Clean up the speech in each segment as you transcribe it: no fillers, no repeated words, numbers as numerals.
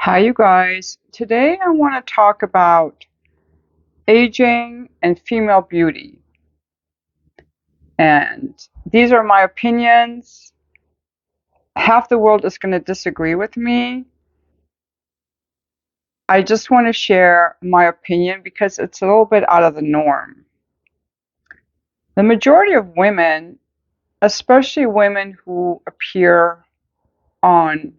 Hi, you guys. Today I want to talk about aging and female beauty. And these are my opinions. Half the world is going to disagree with me. I just want to share my opinion because it's a little bit out of the norm. The majority of women, especially women who appear on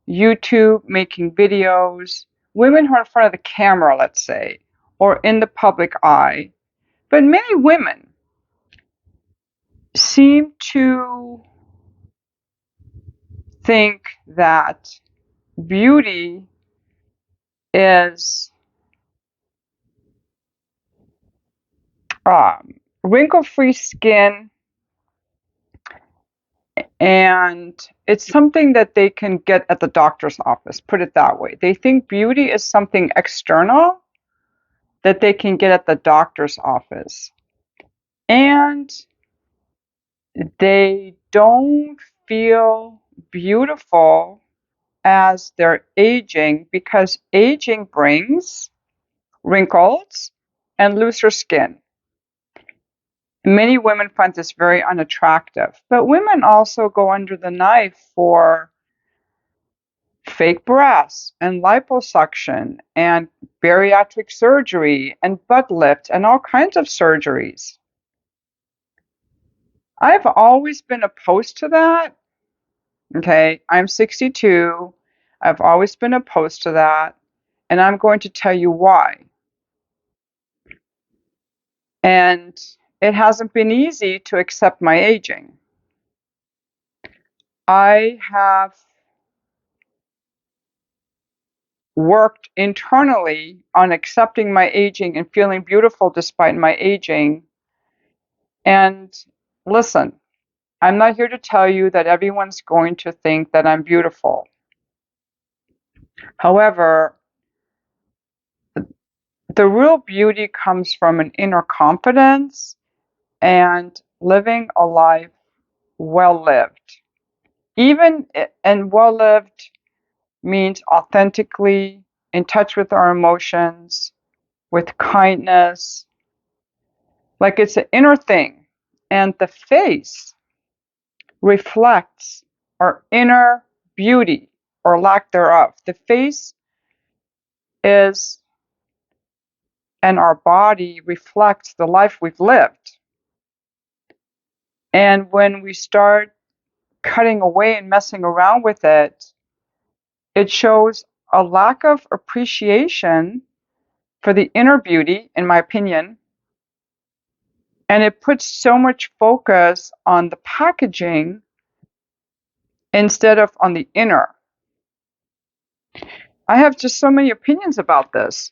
YouTube making videos, women who are in front of the camera, let's say, or in the public eye, but many women seem to think that beauty is wrinkle-free skin, and it's something that they can get at the doctor's office, put it that way. They think beauty is something external that they can get at the doctor's office. And they don't feel beautiful as they're aging because aging brings wrinkles and looser skin. Many women find this very unattractive, but women also go under the knife for fake breasts and liposuction and bariatric surgery and butt lift and all kinds of surgeries. I've always been opposed to that. Okay, I'm 62. I've always been opposed to that, and I'm going to tell you why. And it hasn't been easy to accept my aging. I have worked internally on accepting my aging and feeling beautiful despite my aging. And listen, I'm not here to tell you that everyone's going to think that I'm beautiful. However, the real beauty comes from an inner confidence and living a life well lived. And well lived means authentically in touch with our emotions, with kindness. Like it's an inner thing. And the face reflects our inner beauty or lack thereof. The face is, and our body reflects the life we've lived. And when we start cutting away and messing around with it, it shows a lack of appreciation for the inner beauty, in my opinion, and it puts so much focus on the packaging instead of on the inner. I have just so many opinions about this.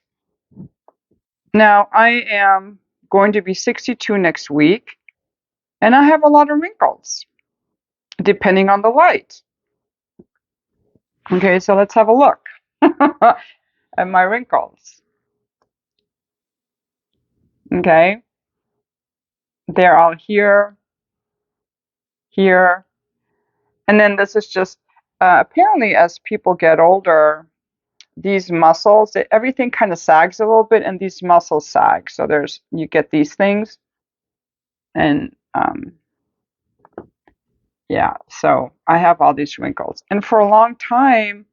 Now, I am going to be 62 next week, and I have a lot of wrinkles, depending on the light. Okay, so let's have a look at my wrinkles. Okay, they're all here, here, and then this is just apparently as people get older, these muscles, everything kind of sags a little bit, and these muscles sag. So you get these things, and yeah. So I have all these wrinkles, and for a long time,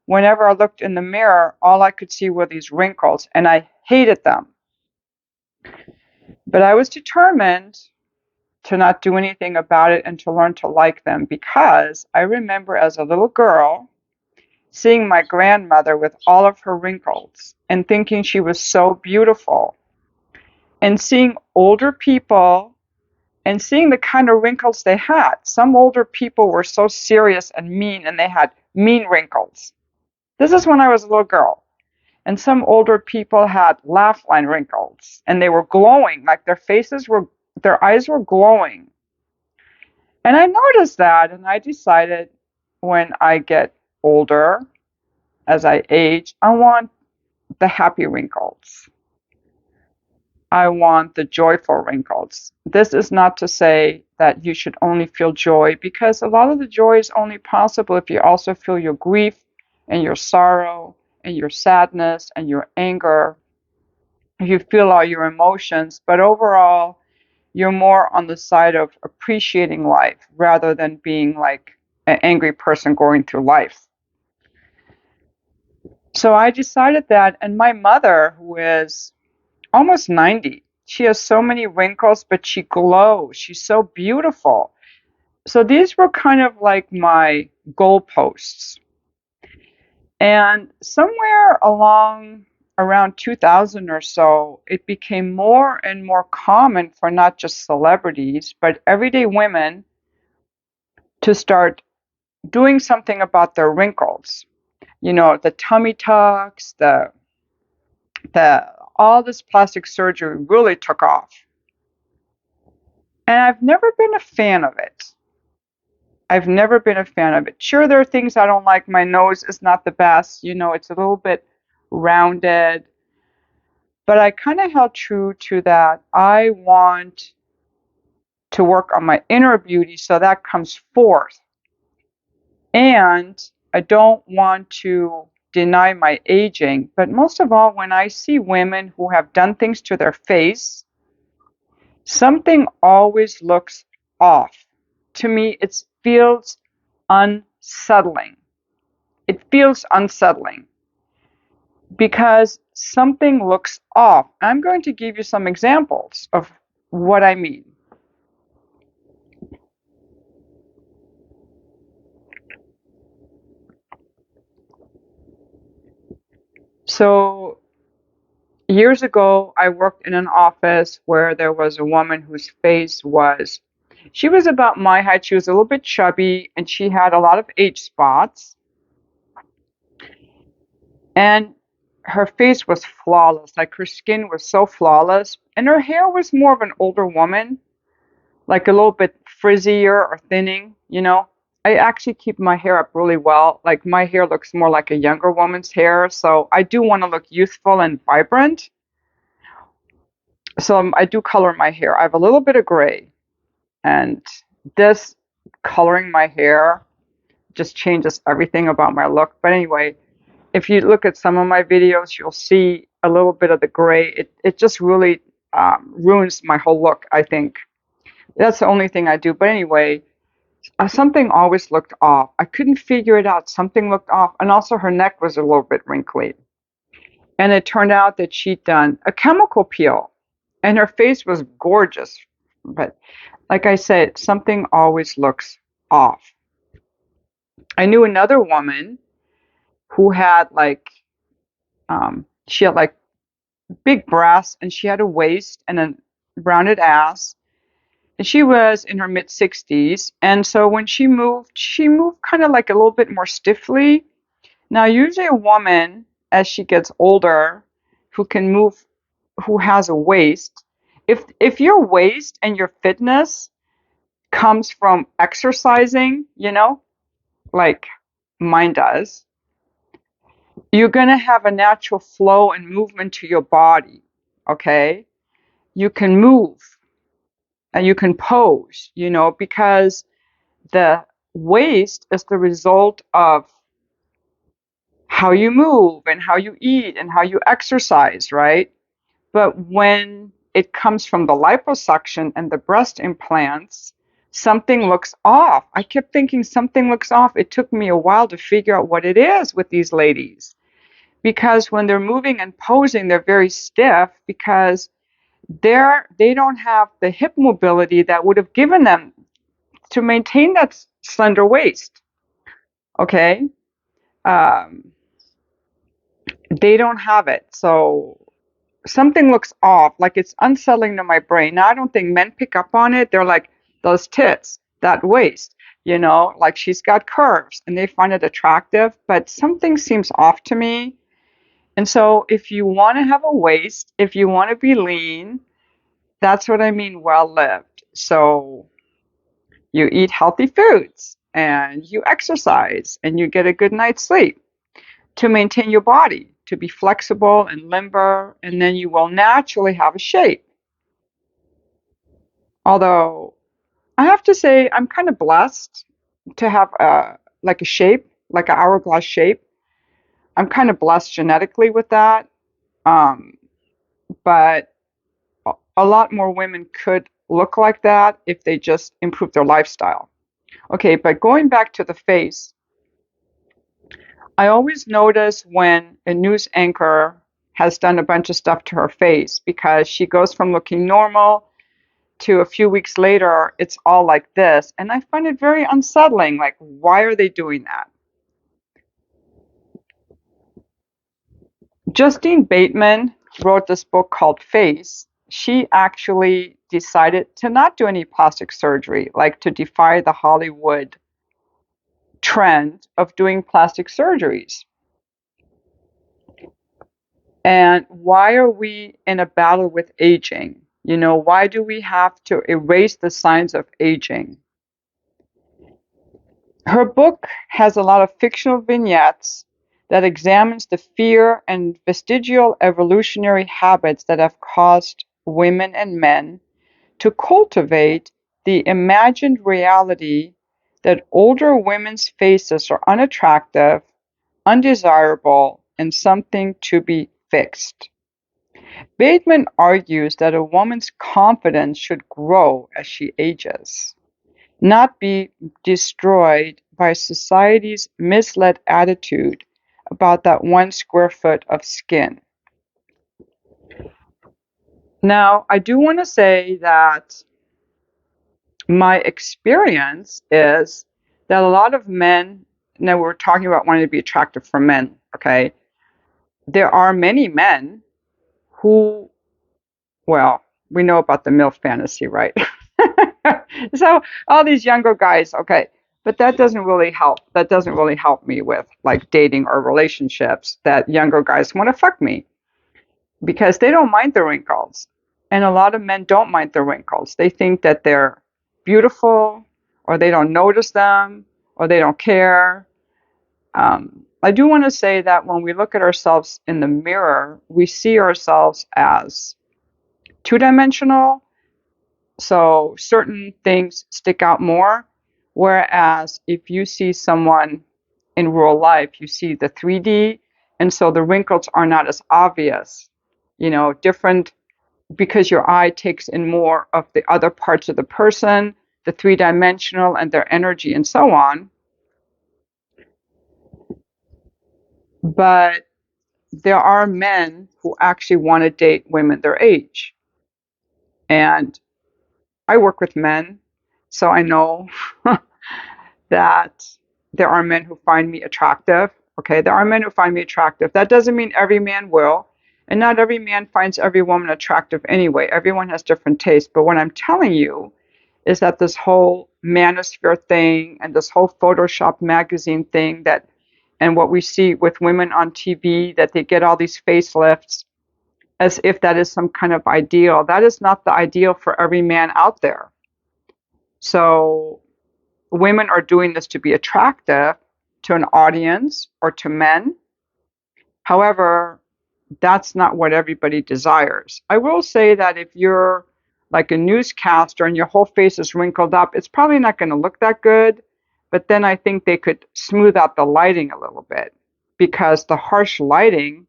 whenever I looked in the mirror, all I could see were these wrinkles, and I hated them. But I was determined to not do anything about it and to learn to like them because I remember as a little girl seeing my grandmother with all of her wrinkles and thinking she was so beautiful, and seeing older people and seeing the kind of wrinkles they had. Some older people were so serious and mean, and they had mean wrinkles. This is when I was a little girl. And some older people had laugh line wrinkles, and they were glowing, like their eyes were glowing. And I noticed that, and I decided when I get older, as I age, I want the happy wrinkles. I want the joyful wrinkles. This is not to say that you should only feel joy, because a lot of the joy is only possible if you also feel your grief, and your sorrow and your sadness and your anger. You feel all your emotions, but overall, you're more on the side of appreciating life rather than being like an angry person going through life. So I decided that, and my mother, who is almost 90, she has so many wrinkles, but she glows. She's so beautiful. So these were kind of like my goalposts. And somewhere along around 2000 or so, it became more and more common for not just celebrities, but everyday women to start doing something about their wrinkles. You know, the tummy tucks, the all this plastic surgery really took off. And I've never been a fan of it. I've never been a fan of it. Sure, there are things I don't like. My nose is not the best. You know, it's a little bit rounded. But I kind of held true to that. I want to work on my inner beauty so that comes forth. And I don't want to deny my aging. But most of all, when I see women who have done things to their face, something always looks off. To me, it feels unsettling. It feels unsettling because something looks off. I'm going to give you some examples of what I mean. So, years ago, I worked in an office where there was a woman whose face was, she was about my height. She was a little bit chubby and she had a lot of age spots. And her face was flawless. Like her skin was so flawless. And her hair was more of an older woman, like a little bit frizzier or thinning, you know. I actually keep my hair up really well. Like my hair looks more like a younger woman's hair. So I do want to look youthful and vibrant. So I do color my hair. I have a little bit of gray. And this coloring my hair just changes everything about my look. But anyway, if you look at some of my videos, you'll see a little bit of the gray. It just really ruins my whole look, I think. That's the only thing I do. But anyway, something always looked off. I couldn't figure it out. Something looked off. And also her neck was a little bit wrinkly. And it turned out that she'd done a chemical peel. And her face was gorgeous. But like I said, something always looks off. I knew another woman who had she had like big breasts and she had a waist and a rounded ass. And she was in her mid 60s. And so when she moved kind of like a little bit more stiffly. Now, usually a woman, as she gets older, who can move, who has a waist, if your waist and your fitness comes from exercising, you know, like mine does, you're going to have a natural flow and movement to your body, okay? You can move and you can pose, you know, because the waist is the result of how you move and how you eat and how you exercise, right? But when it comes from the liposuction and the breast implants, something looks off. I kept thinking something looks off. It took me a while to figure out what it is with these ladies. Because when they're moving and posing, they're very stiff because they don't have the hip mobility that would have given them to maintain that slender waist. Okay, um, they don't have it, so something looks off. Like it's unsettling to my brain. Now I don't think men pick up on it. They're like those tits, that waist. You know, like she's got curves, and they find it attractive. But something seems off to me. And so, if you want to have a waist, if you want to be lean, that's what I mean, well lived. So, you eat healthy foods and you exercise and you get a good night's sleep to maintain your body, to be flexible and limber, and then you will naturally have a shape. Although, I have to say, I'm kind of blessed to have like a shape, like an hourglass shape. I'm kind of blessed genetically with that. Um, but a lot more women could look like that if they just improve their lifestyle. Okay, but going back to the face, I always notice when a news anchor has done a bunch of stuff to her face because she goes from looking normal to a few weeks later, it's all like this. And I find it very unsettling. Like, why are they doing that? Justine Bateman wrote this book called Face. She actually decided to not do any plastic surgery, like to defy the Hollywood trend of doing plastic surgeries. And why are we in a battle with aging? You know, why do we have to erase the signs of aging? Her book has a lot of fictional vignettes that examines the fear and vestigial evolutionary habits that have caused women and men to cultivate the imagined reality that older women's faces are unattractive, undesirable, and something to be fixed. Bateman argues that a woman's confidence should grow as she ages, not be destroyed by society's misled attitude about that 1 square foot of skin. Now, I do want to say that my experience is that a lot of men, now we're talking about wanting to be attractive for men, okay? There are many men who, well, we know about the MILF fantasy, right? So all these younger guys, okay, but that doesn't really help. That doesn't really help me with like dating or relationships that younger guys want to fuck me because they don't mind the wrinkles. And a lot of men don't mind the wrinkles. They think that they're beautiful or they don't notice them or they don't care. I do want to say that when we look at ourselves in the mirror, we see ourselves as two-dimensional. So certain things stick out more. Whereas if you see someone in real life, you see the 3D, and so the wrinkles are not as obvious, you know, different because your eye takes in more of the other parts of the person, the three-dimensional and their energy and so on. But there are men who actually want to date women their age. And I work with men, so I know that there are men who find me attractive. Okay, there are men who find me attractive. That doesn't mean every man will, and not every man finds every woman attractive anyway. Everyone has different tastes. But what I'm telling you is that this whole manosphere thing and this whole Photoshop magazine thing that and what we see with women on TV that they get all these facelifts as if that is some kind of ideal. That is not the ideal for every man out there. So women are doing this to be attractive to an audience or to men. However, that's not what everybody desires. I will say that if you're like a newscaster and your whole face is wrinkled up, it's probably not going to look that good. But then I think they could smooth out the lighting a little bit because the harsh lighting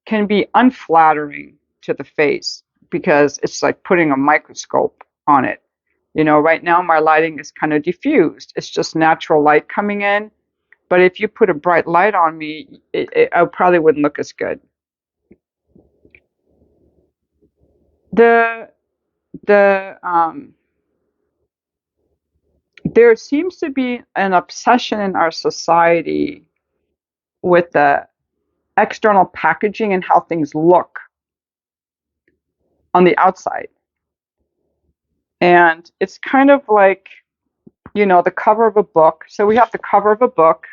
can be unflattering to the face because it's like putting a microscope on it. You know, right now my lighting is kind of diffused. It's just natural light coming in. But if you put a bright light on me, I probably wouldn't look as good. The the there seems to be an obsession in our society with the external packaging and how things look on the outside. And it's kind of like, you know, the cover of a book. So we have the cover of a book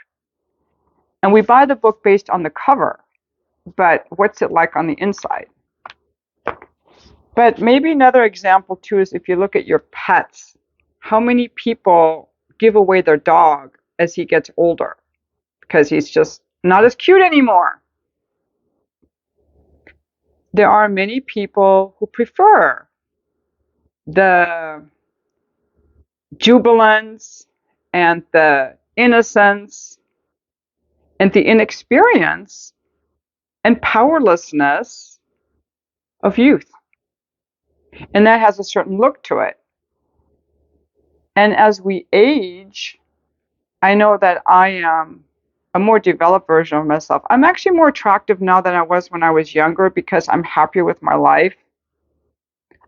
and we buy the book based on the cover, but what's it like on the inside? But maybe another example too is if you look at your pets, how many people give away their dog as he gets older because he's just not as cute anymore? There are many people who prefer the jubilance and the innocence and the inexperience and powerlessness of youth. And that has a certain look to it. And as we age, I know that I am a more developed version of myself. I'm actually more attractive now than I was when I was younger because I'm happier with my life.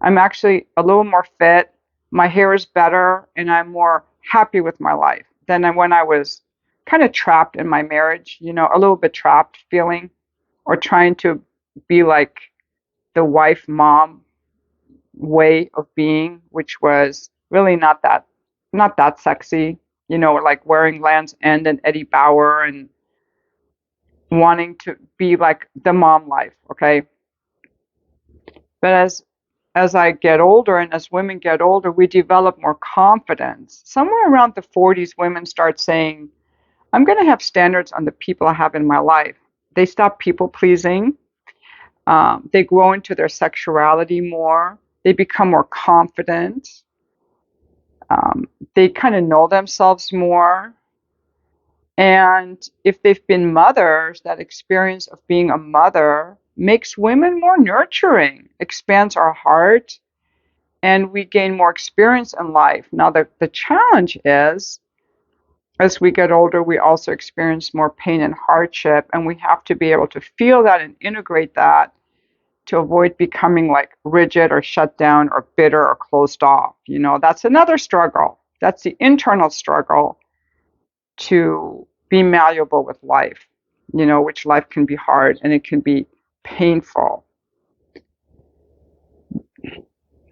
I'm actually a little more fit. My hair is better, and I'm more happy with my life than when I was kind of trapped in my marriage, a little bit trapped feeling, or trying to be like the wife mom way of being, which was really not that sexy, like wearing Land's End and Eddie Bauer and wanting to be like the mom life, okay? But as I get older and as women get older, we develop more confidence. Somewhere around the 40s, women start saying, I'm going to have standards on the people I have in my life. They stop people pleasing. They grow into their sexuality more. They become more confident. They kind of know themselves more. And if they've been mothers, that experience of being a mother makes women more nurturing, expands our heart, and we gain more experience in life. Now, the challenge is, as we get older, we also experience more pain and hardship, and we have to be able to feel that and integrate that to avoid becoming like rigid or shut down or bitter or closed off. That's another struggle. That's the internal struggle to be malleable with life, which life can be hard and it can be painful.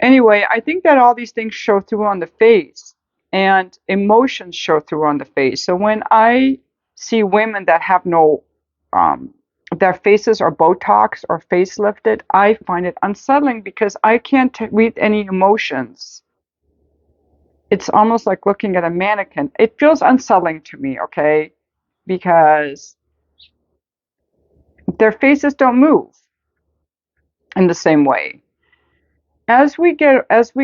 Anyway, I think that all these things show through on the face and emotions show through on the face. So when I see women that have no, their faces are Botox or facelifted, I find it unsettling because I can't read any emotions. It's almost like looking at a mannequin. It feels unsettling to me, okay? Because their faces don't move in the same way. As we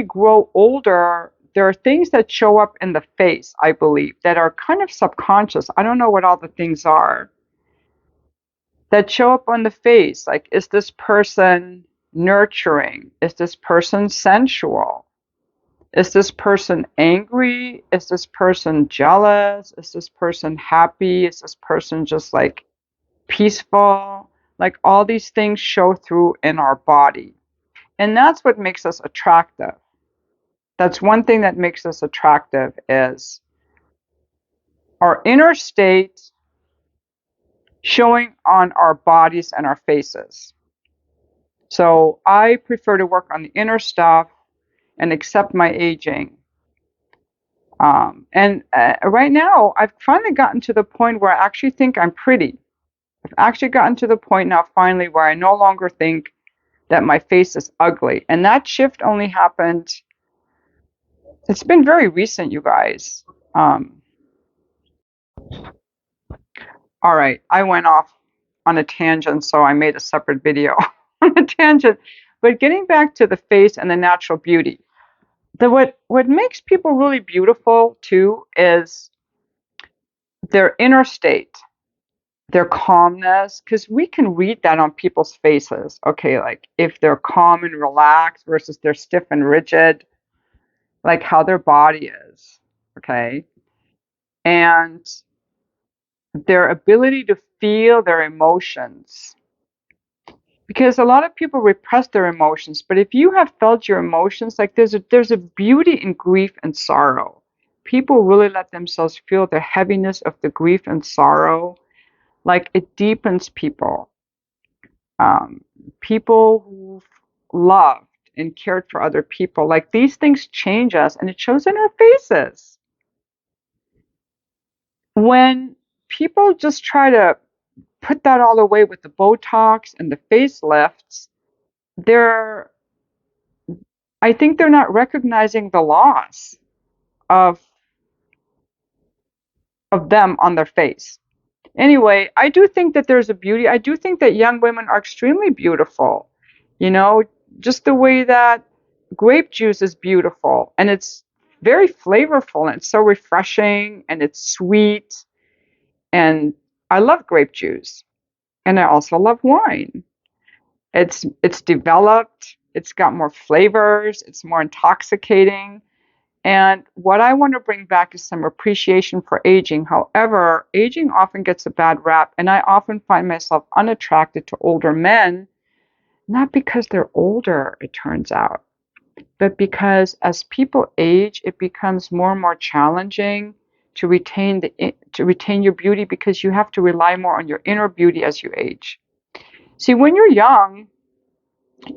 grow older, there are things that show up in the face, I believe, that are kind of subconscious. I don't know what all the things are that show up on the face. Like, is this person nurturing? Is this person sensual? Is this person angry? Is this person jealous? Is this person happy? Is this person just like peaceful? Like, all these things show through in our body. And that's what makes us attractive. That's one thing that makes us attractive, is our inner state showing on our bodies and our faces. So I prefer to work on the inner stuff and accept my aging. And right now, I've finally gotten to the point where I actually think I'm pretty. I've actually gotten to the point now finally where I no longer think that my face is ugly. And that shift only happened, it's been very recent, you guys. All right, I went off on a tangent, so I made a separate video on a tangent. But getting back to the face and the natural beauty, what makes people really beautiful too is their inner state, their calmness, because we can read that on people's faces. Okay, like if they're calm and relaxed versus they're stiff and rigid, like how their body is. Okay, and their ability to feel their emotions. Because a lot of people repress their emotions, but if you have felt your emotions, like there's a beauty in grief and sorrow. People really let themselves feel the heaviness of the grief and sorrow. Like, it deepens people. People who've loved and cared for other people, like, these things change us, and it shows in our faces. When people just try to put that all away with the Botox and the facelifts, I think they're not recognizing the loss of them on their face. Anyway, I do think that there's a beauty. I do think that young women are extremely beautiful. You know, just the way that grape juice is beautiful, and it's very flavorful, and it's so refreshing, and it's sweet, and I love grape juice, and I also love wine. It's developed, it's got more flavors, it's more intoxicating. And what I want to bring back is some appreciation for aging. However, aging often gets a bad rap, and I often find myself unattracted to older men, not because they're older, it turns out, but because as people age, it becomes more and more challenging to retain your beauty because you have to rely more on your inner beauty as you age. See, when you're young,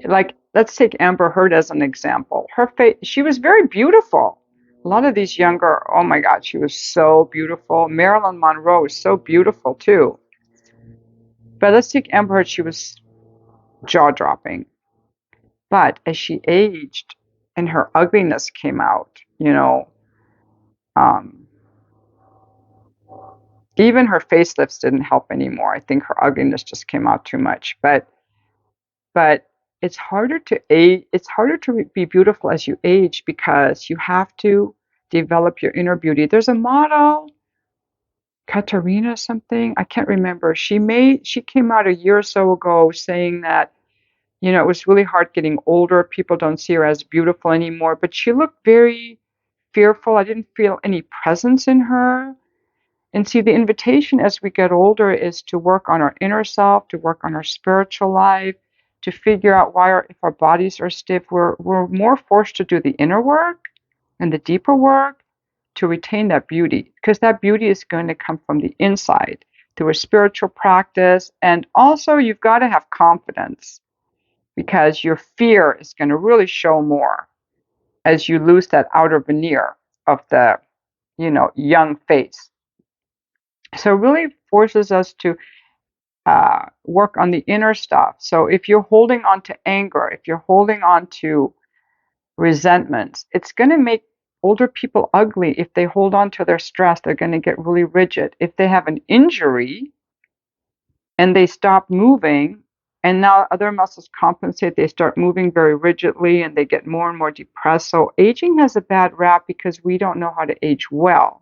like let's take Amber Heard as an example. Her face, she was very beautiful. A lot of these younger, oh my God, she was so beautiful. Marilyn Monroe is so beautiful too. But let's take Amber Heard, she was jaw dropping. But as she aged and her ugliness came out, um, even her facelifts didn't help anymore. I think her ugliness just came out too much. But it's harder to age. It's harder to be beautiful as you age because you have to develop your inner beauty. There's a model, Katarina something, I can't remember. She came out a year or so ago saying that it was really hard getting older. People don't see her as beautiful anymore, but she looked very fearful. I didn't feel any presence in her. And see, the invitation as we get older is to work on our inner self, to work on our spiritual life, to figure out if our bodies are stiff, we're more forced to do the inner work and the deeper work to retain that beauty, because that beauty is going to come from the inside through a spiritual practice. And also, you've got to have confidence because your fear is going to really show more as you lose that outer veneer of the, young face. So it really forces us to work on the inner stuff. So if you're holding on to anger, if you're holding on to resentments, it's going to make older people ugly. If they hold on to their stress, they're going to get really rigid. If they have an injury and they stop moving, and now other muscles compensate, they start moving very rigidly and they get more and more depressed. So aging has a bad rap because we don't know how to age well.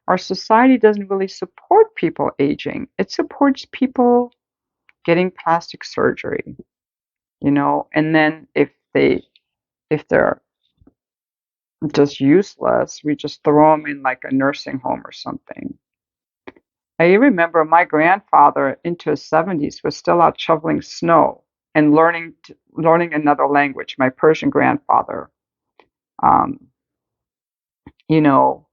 Our society doesn't really support people aging. It supports people getting plastic surgery, and then if they're just useless, we just throw them in like a nursing home or something. I remember my grandfather into his 70s was still out shoveling snow and learning another language. My Persian grandfather, um, you know,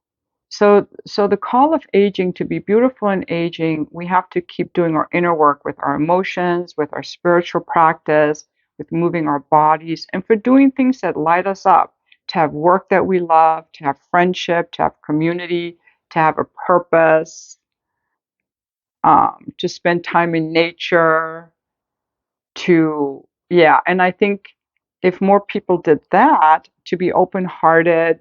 So the call of aging, to be beautiful in aging, we have to keep doing our inner work with our emotions, with our spiritual practice, with moving our bodies, and for doing things that light us up, to have work that we love, to have friendship, to have community, to have a purpose, to spend time in nature, yeah. And I think if more people did that, to be open-hearted,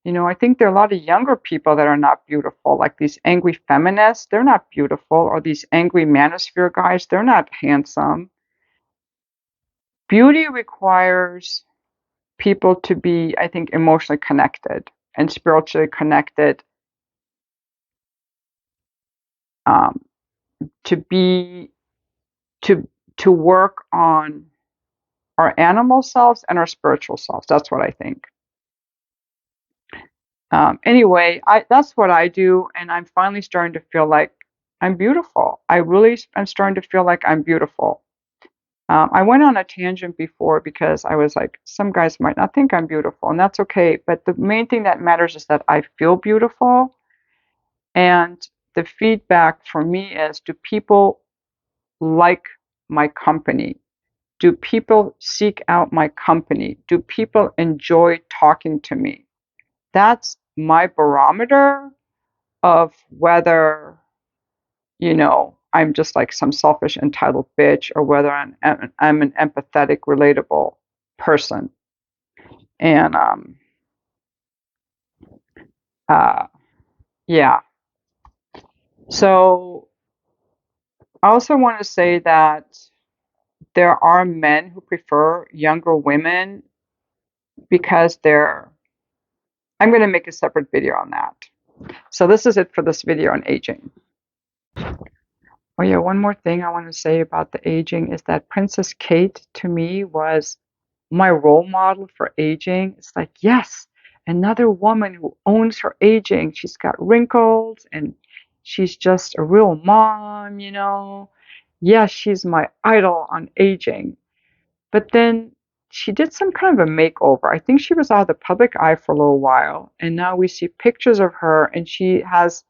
I think there are a lot of younger people that are not beautiful, like these angry feminists. They're not beautiful, or these angry manosphere guys. They're not handsome. Beauty requires people to be, I think, emotionally connected and spiritually connected, um, to be to to work on our animal selves and our spiritual selves. That's what I think. Anyway, that's what I do, and I'm finally starting to feel like I'm beautiful. I really am starting to feel like I'm beautiful. I went on a tangent before because I was like, some guys might not think I'm beautiful, and that's okay. But the main thing that matters is that I feel beautiful, and the feedback for me is, do people like my company? Do people seek out my company? Do people enjoy talking to me? That's my barometer of whether, I'm just like some selfish, entitled bitch, or whether I'm an empathetic, relatable person. And uh, yeah. So I also want to say that there are men who prefer younger women because I'm going to make a separate video on that. So this is it for this video on aging. Oh yeah, one more thing I want to say about the aging is that Princess Kate to me was my role model for aging. It's like, yes, another woman who owns her aging. She's got wrinkles and she's just a real mom, you know. Yes, she's my idol on aging. But then she did some kind of a makeover. I think she was out of the public eye for a little while, and now we see pictures of her, and she has.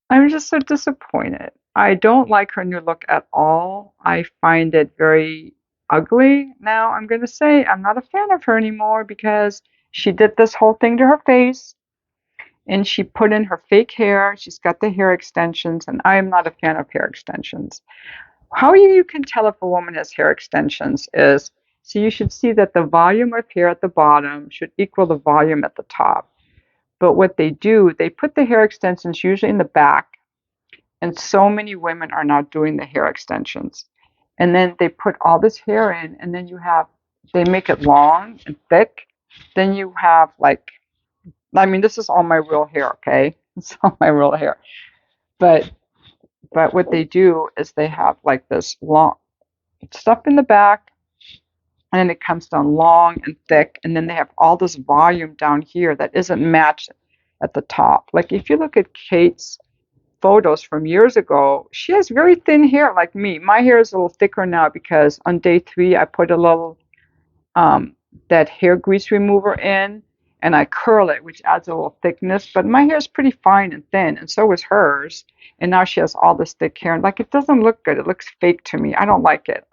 I'm just so disappointed. I don't like her new look at all. I find it very ugly. Now, I'm going to say I'm not a fan of her anymore because she did this whole thing to her face and she put in her fake hair. She's got the hair extensions, and I am not a fan of hair extensions. How you can tell if a woman has hair extensions is so you should see that the volume of hair at the bottom should equal the volume at the top. But what they do, they put the hair extensions usually in the back, and so many women are now doing the hair extensions. And then they put all this hair in, and then they make it long and thick. Then you have like, I mean, this is all my real hair, okay? It's all my real hair. But what they do is they have like this long stuff in the back, and then it comes down long and thick, and then they have all this volume down here that isn't matched at the top. Like if you look at Kate's photos from years ago, she has very thin hair like me. My hair is a little thicker now because on day 3 I put a little um, that hair grease remover in and I curl it, which adds a little thickness. But my hair is pretty fine and thin, and so is hers. And now she has all this thick hair, and like it doesn't look good. It looks fake to me. I don't like it.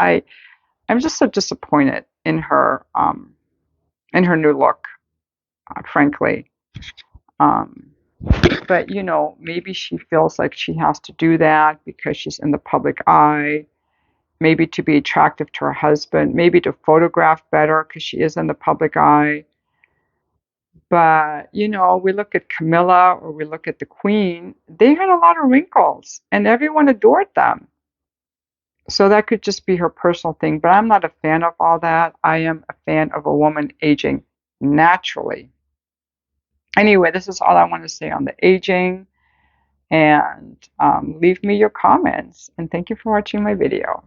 I'm just so disappointed in her new look, frankly. Um, but you know, maybe she feels like she has to do that because she's in the public eye, maybe to be attractive to her husband, maybe to photograph better because she is in the public eye. But you know, we look at Camilla or we look at the Queen, they had a lot of wrinkles and everyone adored them. So that could just be her personal thing, but I'm not a fan of all that. I am a fan of a woman aging naturally. Anyway, this is all I want to say on the aging. And leave me your comments. And thank you for watching my video.